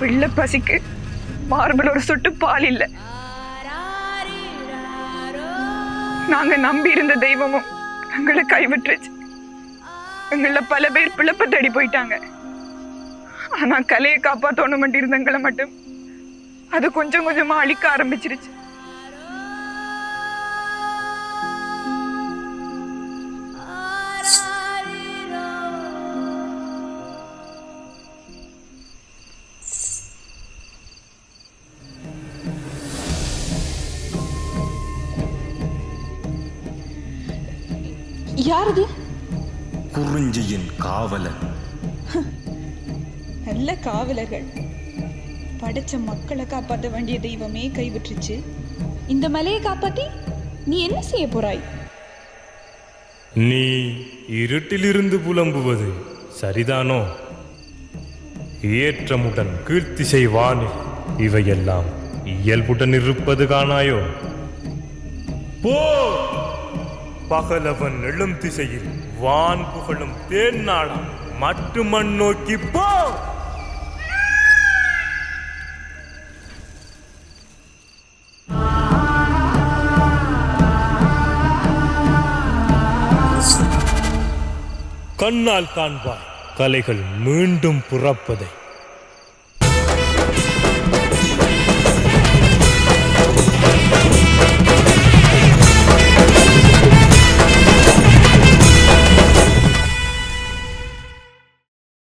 பிள்ளை பசிக்கு மார்பில் ஒரு சொட்டு பால் இல்லை. நாங்க நம்பி இருந்த தெய்வமும் எங்களை கைவிட்டுருச்சு. எங்கள பல பேர் பிழப்ப தேடி போயிட்டாங்க. ஆனா கலையை காப்பாத்தோணும் இருந்தவங்களை மட்டும் அது கொஞ்சம் கொஞ்சமா அழிக்க ஆரம்பிச்சிருச்சு. யாரது? குறிஞ்சியின் காவலன். நல்ல காவலர்கள். படைச்ச மக்களை காப்பாற்ற வேண்டிய தெய்வமே கைவிட்டுருச்சு. இந்த மலையை காப்பாத்தி நீ என்ன செய்ய போறாய்? நீ இருட்டிலிருந்து புலம்புவது சரிதானோ? ஏற்றமுடன் கீர்த்திசை வானில் இவையெல்லாம் இயல்புடன் இருப்பது காணாயோ? போ! பகலவன் எழும் திசையில் வான் புகழும் தேன் நாளாம் மட்டு மண் நோக்கி போ! கண்ணால் காண்பாய் கலைகள் மீண்டும் புறப்பதை.